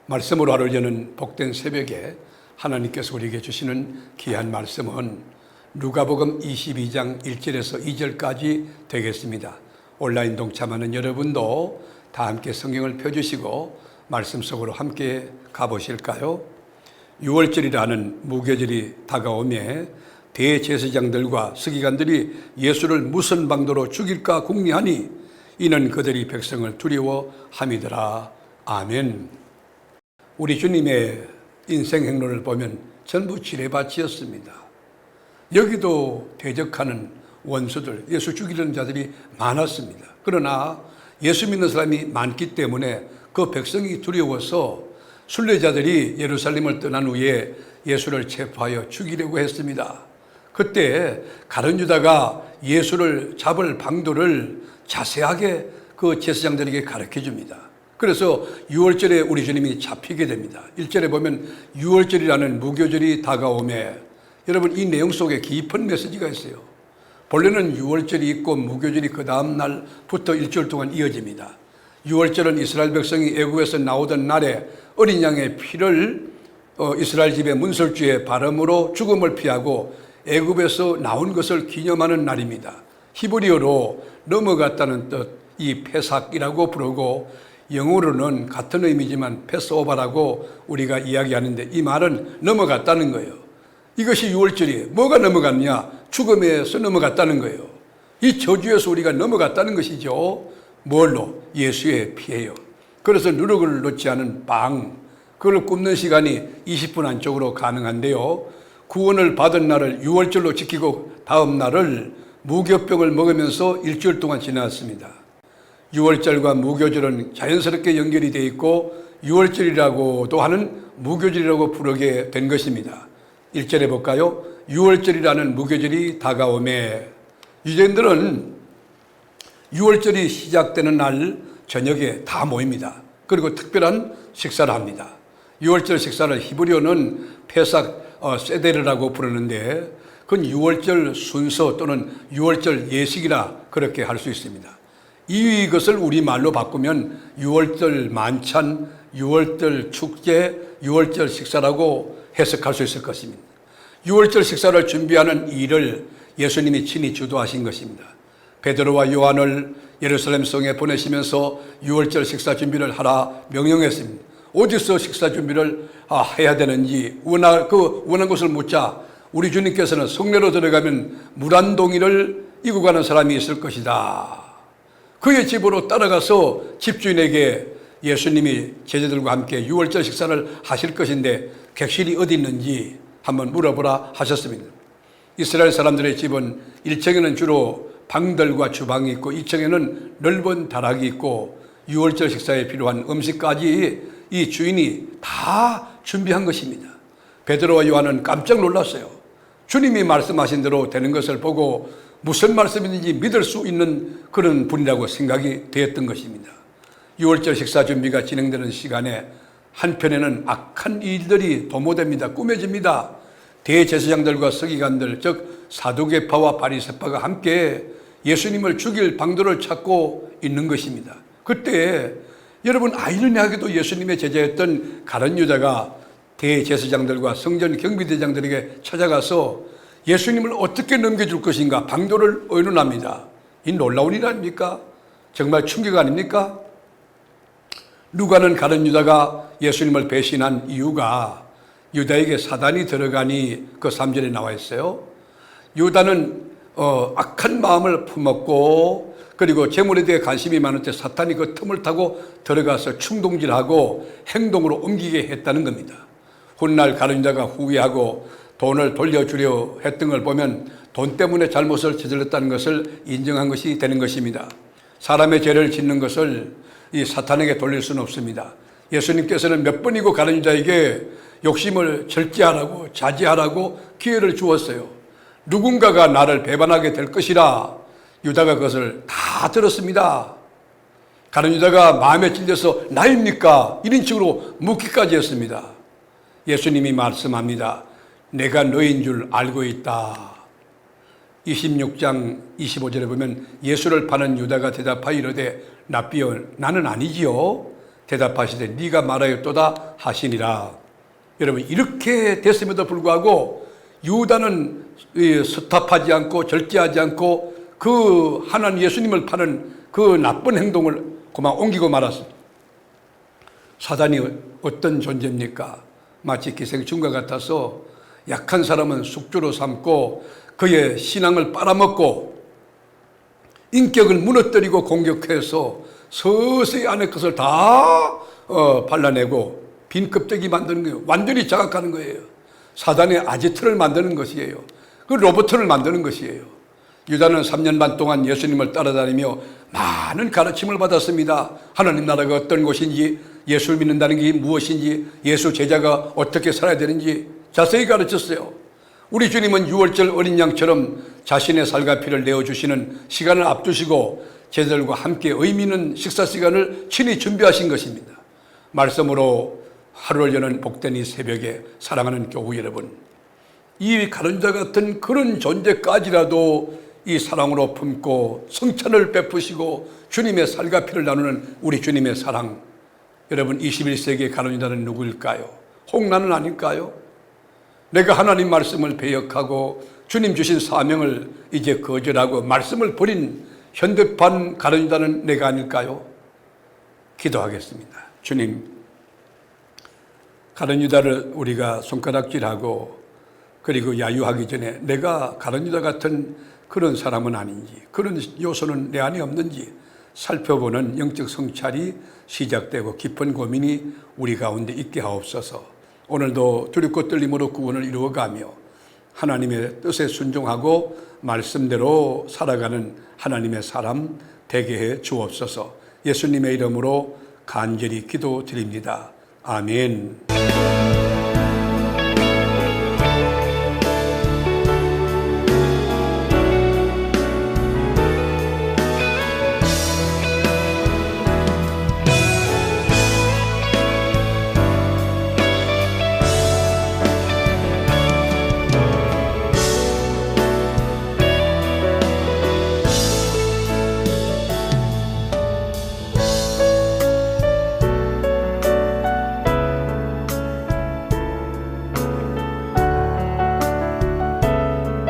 말씀으로 하루 여는 복된 새벽에 하나님께서 우리에게 주시는 귀한 말씀은 누가복음 22장 1절에서 2절까지 되겠습니다. 온라인 동참하는 여러분도 다 함께 성경을 펴주시고 말씀 속으로 함께 가보실까요? 6월절이라는 무교절이 다가오매 대제사장들과 서기관들이 예수를 무슨 방도로 죽일까 궁리하니 이는 그들이 백성을 두려워함이더라. 아멘. 우리 주님의 인생 행로를 보면 전부 지뢰밭이었습니다. 여기도 대적하는 원수들, 예수 죽이려는 자들이 많았습니다. 그러나 예수 믿는 사람이 많기 때문에 그 백성이 두려워서 순례자들이 예루살렘을 떠난 후에 예수를 체포하여 죽이려고 했습니다. 그때 가룟 유다가 예수를 잡을 방도를 자세하게 그 제사장들에게 가르쳐 줍니다. 그래서 6월절에 우리 주님이 잡히게 됩니다. 1절에 보면 6월절이라는 무교절이 다가오매, 여러분 이 내용 속에 깊은 메시지가 있어요. 본래는 6월절이 있고 무교절이 그 다음 날부터 일주일 동안 이어집니다. 6월절은 이스라엘 백성이 애굽에서 나오던 날에 어린 양의 피를 이스라엘 집의 문설주에 바름으로 죽음을 피하고 애굽에서 나온 것을 기념하는 날입니다. 히브리어로 넘어갔다는 뜻, 이 페삭이라고 부르고 영어로는 같은 의미지만 패스오버라고 우리가 이야기하는데 이 말은 넘어갔다는 거예요. 이것이 6월절이에요. 뭐가 넘어갔냐? 죽음에서 넘어갔다는 거예요. 이 저주에서 우리가 넘어갔다는 것이죠. 뭘로? 예수의 피예요. 그래서 누룩을 넣지 않은 빵, 그걸 굽는 시간이 20분 안쪽으로 가능한데요. 구원을 받은 날을 6월절로 지키고 다음 날을 무교병을 먹으면서 일주일 동안 지났습니다. 6월절과 무교절은 자연스럽게 연결이 되어 있고 6월절이라고도 하는 무교절이라고 부르게 된 것입니다. 1절에 볼까요? 6월절이라는 무교절이 다가오매 유대인들은 6월절이 시작되는 날 저녁에 다 모입니다. 그리고 특별한 식사를 합니다. 6월절 식사를 히브리어는 페삭 세데르라고 부르는데 그건 6월절 순서 또는 6월절 예식이라 그렇게 할 수 있습니다. 이것을 우리말로 바꾸면 6월절 만찬, 6월절 축제, 6월절 식사라고 해석할 수 있을 것입니다. 6월절 식사를 준비하는 일을 예수님이 친히 주도하신 것입니다. 베드로와 요한을 예루살렘 성에 보내시면서 6월절 식사 준비를 하라 명령했습니다. 어디서 식사 준비를 해야 되는지 원한 것을 묻자 우리 주님께서는 성내로 들어가면 물 한 동이를 이고 가는 사람이 있을 것이다. 그의 집으로 따라가서 집주인에게 예수님이 제자들과 함께 6월절 식사를 하실 것인데 객실이 어디 있는지 한번 물어보라 하셨습니다. 이스라엘 사람들의 집은 1층에는 주로 방들과 주방이 있고 2층에는 넓은 다락이 있고 6월절 식사에 필요한 음식까지 이 주인이 다 준비한 것입니다. 베드로와 요한은 깜짝 놀랐어요. 주님이 말씀하신 대로 되는 것을 보고 무슨 말씀인지 믿을 수 있는 그런 분이라고 생각이 되었던 것입니다. 6월절 식사 준비가 진행되는 시간에 한편에는 악한 일들이 도모됩니다. 꾸며집니다. 대제사장들과 서기관들, 즉 사두개파와 바리새파가 함께 예수님을 죽일 방도를 찾고 있는 것입니다. 그때 여러분 아이러니하게도 예수님의 제자였던 가룟 유다가 대제사장들과 성전 경비대장들에게 찾아가서 예수님을 어떻게 넘겨줄 것인가 방도를 의논합니다. 이 놀라운 일 아닙니까? 정말 충격 아닙니까? 누가는 가룟 유다가 예수님을 배신한 이유가 유다에게 사단이 들어가니 그 3절에 나와 있어요. 유다는 악한 마음을 품었고 그리고 재물에 대해 관심이 많을 때 사탄이 그 틈을 타고 들어가서 충동질하고 행동으로 옮기게 했다는 겁니다. 훗날 가룟 유다가 후회하고 돈을 돌려주려 했던 걸 보면 돈 때문에 잘못을 저질렀다는 것을 인정한 것이 되는 것입니다. 사람의 죄를 짓는 것을 이 사탄에게 돌릴 수는 없습니다. 예수님께서는 몇 번이고 가룟 유다에게 욕심을 절제하라고 자제하라고 기회를 주었어요. 누군가가 나를 배반하게 될 것이라 유다가 그것을 다 들었습니다. 가룟 유다가 마음에 찔려서 나입니까? 이런 식으로 묻기까지 했습니다. 예수님이 말씀합니다. 내가 너인 줄 알고 있다. 26장 25절에 보면 예수를 파는 유다가 대답하여 이르되 랍비여 나는 아니지요. 대답하시되 네가 말하였도다 하시니라. 여러분, 이렇게 됐음에도 불구하고 유다는 스탑하지 않고 절제하지 않고 그 하나님 예수님을 파는 그 나쁜 행동을 그만 옮기고 말았습니다. 사단이 어떤 존재입니까? 마치 기생충과 같아서 약한 사람은 숙주로 삼고 그의 신앙을 빨아먹고 인격을 무너뜨리고 공격해서 서서히 안의 것을 다 발라내고 빈 껍데기 만드는 거예요. 완전히 장악하는 거예요. 사단의 아지트를 만드는 것이에요. 그 로봇을 만드는 것이에요. 유다는 3년 반 동안 예수님을 따라다니며 많은 가르침을 받았습니다. 하나님 나라가 어떤 곳인지, 예수를 믿는다는 게 무엇인지, 예수 제자가 어떻게 살아야 되는지 자세히 가르쳤어요. 우리 주님은 6월절 어린 양처럼 자신의 살과 피를 내어주시는 시간을 앞두시고 제자들과 함께 의미 있는 식사 시간을 친히 준비하신 것입니다. 말씀으로 하루를 여는 복된 이 새벽에 사랑하는 교우 여러분, 이 가론유다 같은 그런 존재까지라도 이 사랑으로 품고 성찬을 베푸시고 주님의 살과 피를 나누는 우리 주님의 사랑, 여러분 21세기의 가론유다는 누구일까요? 홍나는 아닐까요? 내가 하나님 말씀을 배역하고 주님 주신 사명을 이제 거절하고 말씀을 버린 현대판 가론유다는 내가 아닐까요? 기도하겠습니다. 주님, 가론유다를 우리가 손가락질하고 그리고 야유하기 전에 내가 가론유다 같은 그런 사람은 아닌지, 그런 요소는 내 안에 없는지 살펴보는 영적 성찰이 시작되고 깊은 고민이 우리 가운데 있게 하옵소서. 오늘도 두렵고 떨림으로 구원을 이루어가며 하나님의 뜻에 순종하고 말씀대로 살아가는 하나님의 사람 되게 해 주옵소서. 예수님의 이름으로 간절히 기도드립니다. 아멘.